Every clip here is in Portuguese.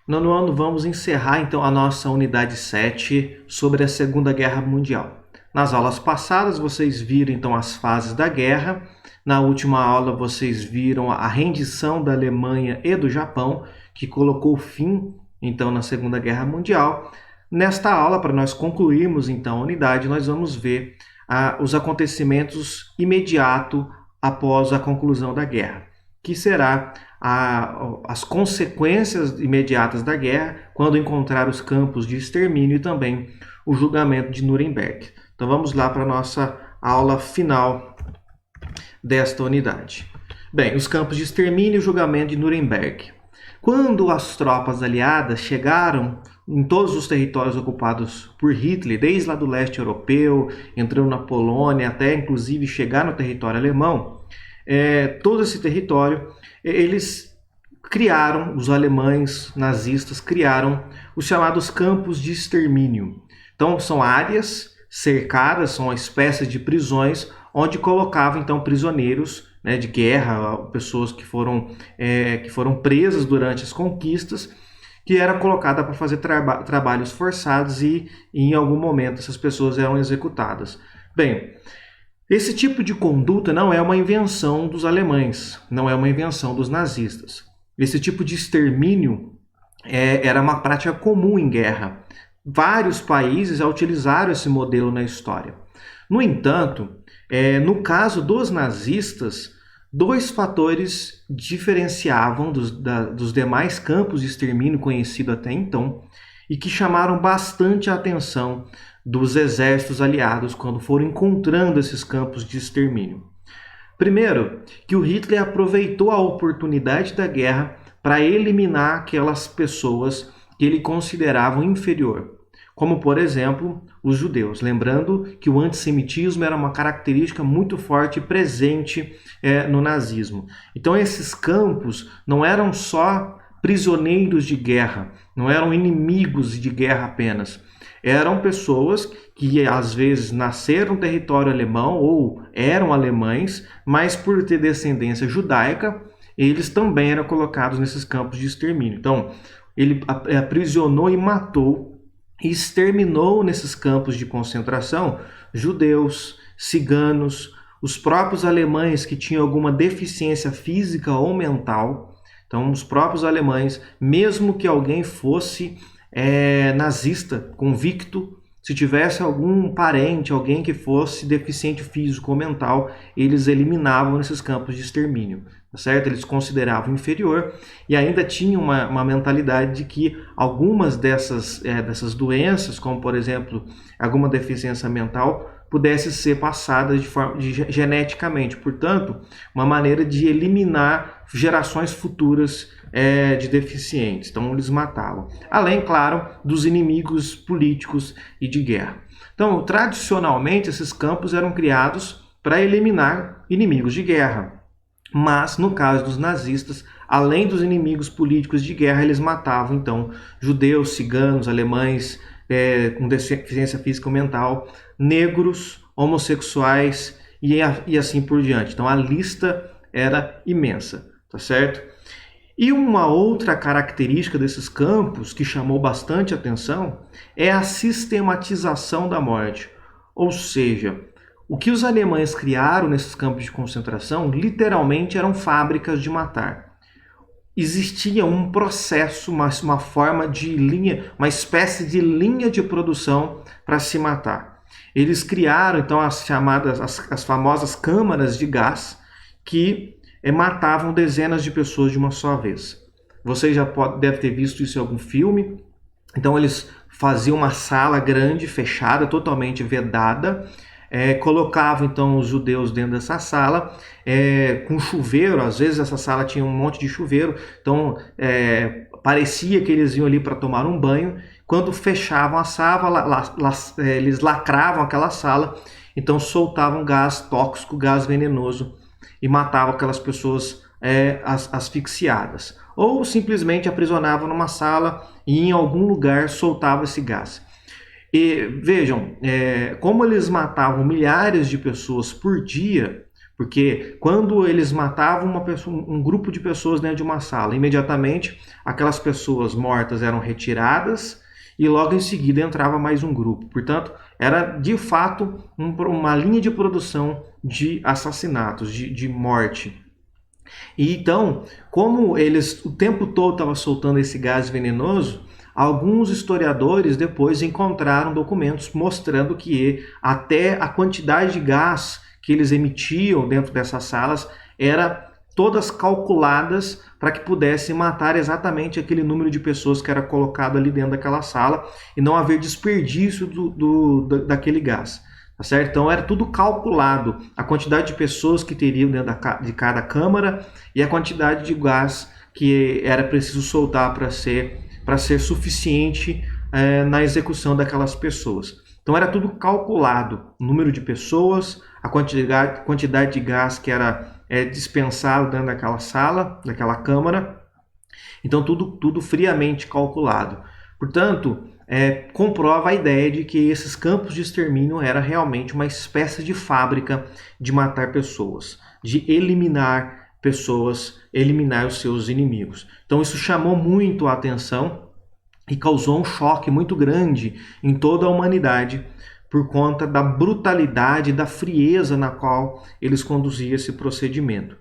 Nono ano, vamos encerrar então a nossa unidade 7 sobre a Segunda Guerra Mundial. Nas aulas passadas vocês viram então as fases da guerra. Na última aula vocês viram a rendição da Alemanha e do Japão, que colocou fim então na Segunda Guerra Mundial. Nesta aula, para nós concluirmos então a unidade, nós vamos ver os acontecimentos imediatos após a conclusão da guerra, que será as consequências imediatas da guerra, quando encontrar os campos de extermínio e também o julgamento de Nuremberg. Então vamos lá para a nossa aula final desta unidade. Bem, os campos de extermínio e o julgamento de Nuremberg. Quando as tropas aliadas chegaram em todos os territórios ocupados por Hitler, desde lá do leste europeu, entrando na Polônia, até inclusive chegar no território alemão, todo esse território, eles criaram, os alemães nazistas criaram os chamados campos de extermínio. Então são áreas cercadas, são uma espécie de prisões, onde colocavam então prisioneiros, né, de guerra, pessoas que foram presas durante as conquistas, que era colocada para fazer trabalhos forçados e em algum momento essas pessoas eram executadas. Bem, esse tipo de conduta não é uma invenção dos alemães, não é uma invenção dos nazistas. Esse tipo de extermínio era uma prática comum em guerra. Vários países já utilizaram esse modelo na história. No entanto, no caso dos nazistas, dois fatores diferenciavam dos demais campos de extermínio conhecidos até então e que chamaram bastante a atenção dos exércitos aliados quando foram encontrando esses campos de extermínio. Primeiro, que o Hitler aproveitou a oportunidade da guerra para eliminar aquelas pessoas que ele considerava inferior, como, por exemplo, os judeus. Lembrando que o antissemitismo era uma característica muito forte e presente no nazismo. Então, esses campos não eram só prisioneiros de guerra, não eram inimigos de guerra apenas. Eram pessoas que às vezes nasceram no território alemão ou eram alemães, mas por ter descendência judaica, eles também eram colocados nesses campos de extermínio. Então, ele aprisionou e matou e exterminou nesses campos de concentração judeus, ciganos, os próprios alemães que tinham alguma deficiência física ou mental. Então, os próprios alemães, mesmo que alguém fosse nazista, convicto, se tivesse algum parente, alguém que fosse deficiente físico ou mental, eles eliminavam nesses campos de extermínio, tá certo? Eles consideravam inferior e ainda tinham uma mentalidade de que algumas dessas doenças, como por exemplo, alguma deficiência mental, pudesse ser passada geneticamente. Portanto, uma maneira de eliminar gerações futuras de deficientes. Então, eles matavam. Além, claro, dos inimigos políticos e de guerra. Então, tradicionalmente, esses campos eram criados para eliminar inimigos de guerra. Mas, no caso dos nazistas, além dos inimigos políticos de guerra, eles matavam, então, judeus, ciganos, alemães com deficiência física ou mental, negros, homossexuais e assim por diante. Então, a lista era imensa, tá certo? E uma outra característica desses campos que chamou bastante atenção é a sistematização da morte. Ou seja, o que os alemães criaram nesses campos de concentração literalmente eram fábricas de matar. Existia um processo, uma forma de linha, uma espécie de linha de produção para se matar. Eles criaram então as famosas câmaras de gás que matavam dezenas de pessoas de uma só vez. Você já deve ter visto isso em algum filme. Então eles faziam uma sala grande, fechada, totalmente vedada, colocavam então os judeus dentro dessa sala, com chuveiro. Às vezes essa sala tinha um monte de chuveiro, então parecia que eles iam ali para tomar um banho. Quando fechavam a sala, eles lacravam aquela sala, então soltavam gás tóxico, gás venenoso, e matavam aquelas pessoas asfixiadas. Ou simplesmente aprisionavam numa sala e em algum lugar soltavam esse gás. E vejam, como eles matavam milhares de pessoas por dia, Porque quando eles matavam uma pessoa, um grupo de pessoas dentro de uma sala, imediatamente aquelas pessoas mortas eram retiradas e logo em seguida entrava mais um grupo. Portanto, era de fato uma linha de produção de assassinatos, de morte. E então, como eles o tempo todo estavam soltando esse gás venenoso, alguns historiadores depois encontraram documentos mostrando que até a quantidade de gás que eles emitiam dentro dessas salas era todas calculadas para que pudessem matar exatamente aquele número de pessoas que era colocado ali dentro daquela sala e não haver desperdício daquele gás. Tá certo? Então era tudo calculado, a quantidade de pessoas que teriam dentro de cada câmara e a quantidade de gás que era preciso soltar para ser suficiente na execução daquelas pessoas. Então era tudo calculado, o número de pessoas, a quantidade de gás que era dispensado dentro daquela sala, daquela câmara. Então tudo friamente calculado. Portanto, comprova a ideia de que esses campos de extermínio era realmente uma espécie de fábrica de matar pessoas, de eliminar pessoas, eliminar os seus inimigos. Então isso chamou muito a atenção e causou um choque muito grande em toda a humanidade por conta da brutalidade, da frieza na qual eles conduziam esse procedimento.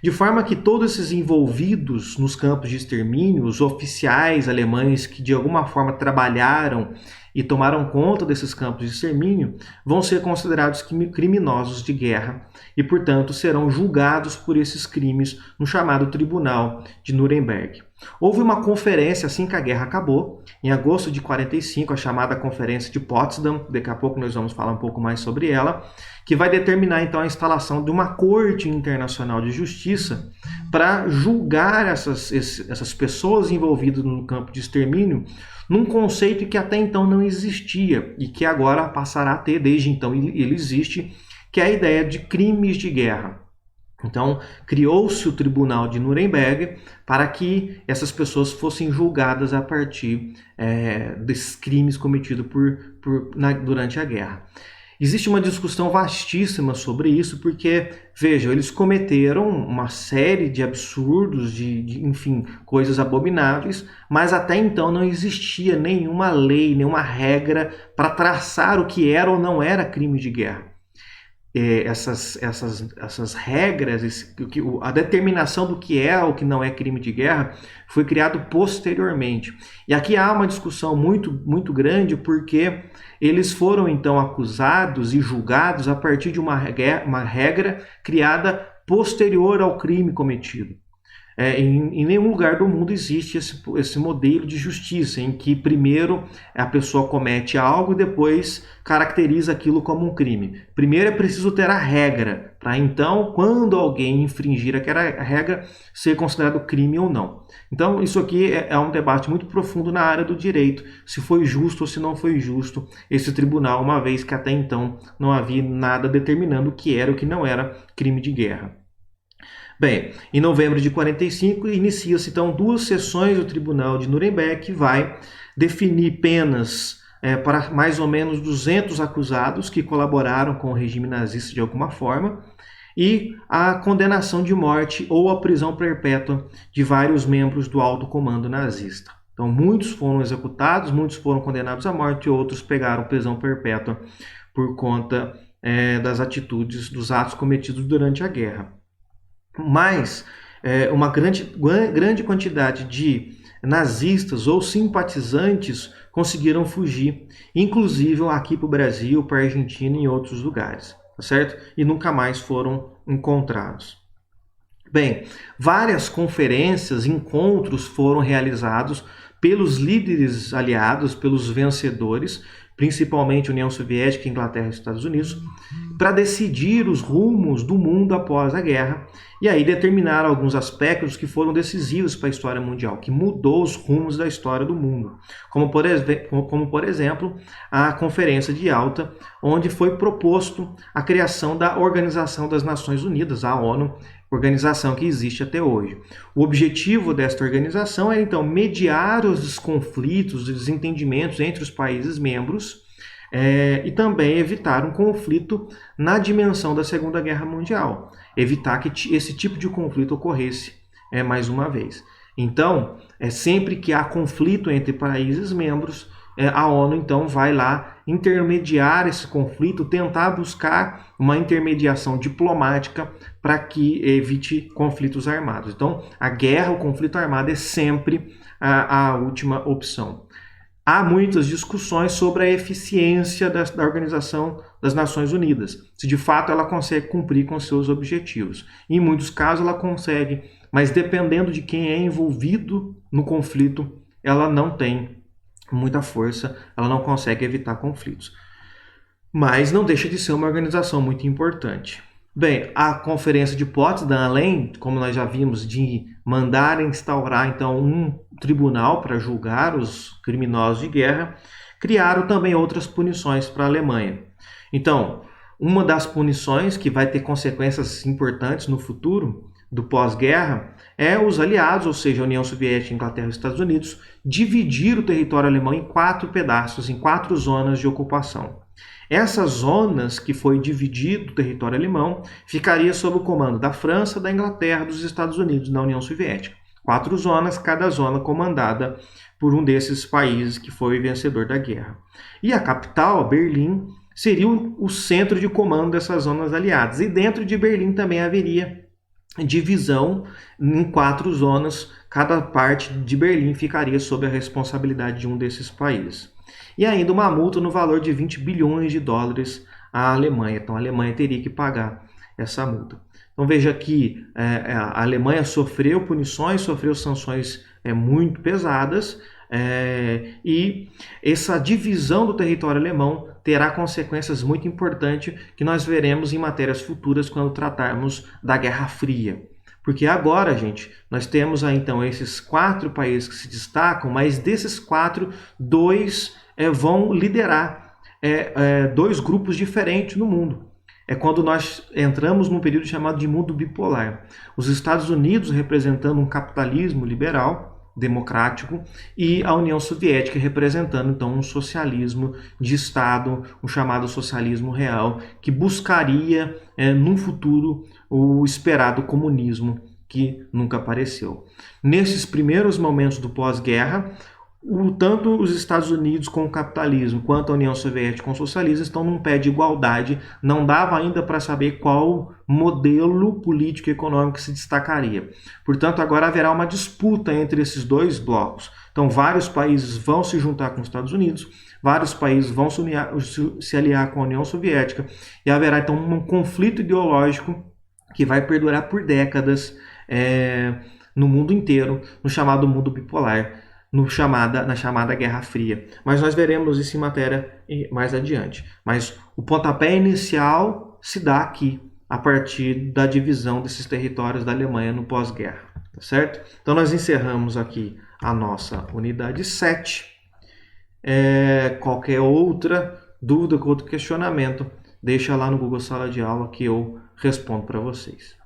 De forma que todos esses envolvidos nos campos de extermínio, os oficiais alemães que de alguma forma trabalharam e tomaram conta desses campos de extermínio, vão ser considerados criminosos de guerra e, portanto, serão julgados por esses crimes no chamado Tribunal de Nuremberg. Houve uma conferência assim que a guerra acabou, em agosto de 45, a chamada Conferência de Potsdam, daqui a pouco nós vamos falar um pouco mais sobre ela, que vai determinar então a instalação de uma Corte Internacional de Justiça para julgar essas pessoas envolvidas no campo de extermínio num conceito que até então não existia e que agora passará a ter, desde então ele existe, que é a ideia de crimes de guerra. Então, criou-se o Tribunal de Nuremberg para que essas pessoas fossem julgadas a partir desses crimes cometidos durante a guerra. Existe uma discussão vastíssima sobre isso, porque, vejam, eles cometeram uma série de absurdos, enfim, coisas abomináveis, mas até então não existia nenhuma lei, nenhuma regra para traçar o que era ou não era crime de guerra. Essas regras, a determinação do que é ou que não é crime de guerra foi criado posteriormente. E aqui há uma discussão muito, muito grande, porque eles foram então acusados e julgados a partir de uma regra criada posterior ao crime cometido. Em nenhum lugar do mundo existe esse modelo de justiça, em que primeiro a pessoa comete algo e depois caracteriza aquilo como um crime. Primeiro é preciso ter a regra, para então, quando alguém infringir aquela regra, ser considerado crime ou não. Então, isso aqui é um debate muito profundo na área do direito, se foi justo ou se não foi justo esse tribunal, uma vez que até então não havia nada determinando o que era ou o que não era crime de guerra. Bem, em novembro de 45, inicia-se então 2 sessões do Tribunal de Nuremberg, que vai definir penas para mais ou menos 200 acusados que colaboraram com o regime nazista de alguma forma, e a condenação de morte ou a prisão perpétua de vários membros do alto comando nazista. Então, muitos foram executados, muitos foram condenados à morte e outros pegaram prisão perpétua por conta das atitudes, dos atos cometidos durante a guerra. Mas uma grande quantidade de nazistas ou simpatizantes conseguiram fugir, inclusive aqui para o Brasil, para a Argentina e em outros lugares, tá certo? E nunca mais foram encontrados. Bem, várias conferências, encontros foram realizados pelos líderes aliados, pelos vencedores, principalmente União Soviética, Inglaterra e Estados Unidos, para decidir os rumos do mundo após a guerra e aí determinar alguns aspectos que foram decisivos para a história mundial, que mudou os rumos da história do mundo, como por exemplo a Conferência de Yalta, onde foi proposto a criação da Organização das Nações Unidas, a ONU, organização que existe até hoje. O objetivo desta organização é, então, mediar os conflitos e desentendimentos entre os países membros, e também evitar um conflito na dimensão da Segunda Guerra Mundial, evitar que esse tipo de conflito ocorresse mais uma vez. Então, sempre que há conflito entre países membros, a ONU então vai lá intermediar esse conflito, tentar buscar uma intermediação diplomática para que evite conflitos armados. Então, a guerra, o conflito armado é sempre a última opção. Há muitas discussões sobre a eficiência da Organização das Nações Unidas, se de fato ela consegue cumprir com seus objetivos. Em muitos casos ela consegue, mas dependendo de quem é envolvido no conflito, ela não tem muita força, ela não consegue evitar conflitos. Mas não deixa de ser uma organização muito importante. Bem, a Conferência de Potsdam, além, como nós já vimos, de mandar instaurar então um tribunal para julgar os criminosos de guerra, criaram também outras punições para a Alemanha. Então, uma das punições que vai ter consequências importantes no futuro do pós-guerra é os aliados, ou seja, a União Soviética, Inglaterra e Estados Unidos, dividir o território alemão em 4 pedaços, em 4 zonas de ocupação. Essas zonas que foi dividido o território alemão ficaria sob o comando da França, da Inglaterra, dos Estados Unidos, da União Soviética. 4 zonas, cada zona comandada por um desses países que foi vencedor da guerra. E a capital, Berlim, seria o centro de comando dessas zonas aliadas. E dentro de Berlim também haveria divisão em 4 zonas, cada parte de Berlim ficaria sob a responsabilidade de um desses países. E ainda uma multa no valor de 20 bilhões de dólares à Alemanha. Então a Alemanha teria que pagar essa multa. Então veja que a Alemanha sofreu punições, sofreu sanções muito pesadas, e essa divisão do território alemão terá consequências muito importantes que nós veremos em matérias futuras quando tratarmos da Guerra Fria. Porque agora, gente, nós temos aí, então esses 4 países que se destacam, mas desses 4, 2 vão liderar 2 grupos diferentes no mundo. É quando nós entramos num período chamado de mundo bipolar. Os Estados Unidos representando um capitalismo liberal, democrático, e a União Soviética representando então um socialismo de Estado, um chamado socialismo real, que buscaria num futuro o esperado comunismo que nunca apareceu. Nesses primeiros momentos do pós-guerra, tanto os Estados Unidos com o capitalismo quanto a União Soviética com o socialismo estão num pé de igualdade. Não dava ainda para saber qual modelo político e econômico se destacaria. Portanto, agora haverá uma disputa entre esses 2 blocos. Então, vários países vão se juntar com os Estados Unidos, vários países vão se aliar com a União Soviética, e haverá então um conflito ideológico que vai perdurar por décadas no mundo inteiro, no chamado mundo bipolar, na chamada Guerra Fria. Mas nós veremos isso em matéria mais adiante. Mas o pontapé inicial se dá aqui, a partir da divisão desses territórios da Alemanha no pós-guerra. Tá certo? Então nós encerramos aqui a nossa unidade 7. Qualquer outra dúvida, outro questionamento, deixa lá no Google Sala de Aula que eu respondo para vocês.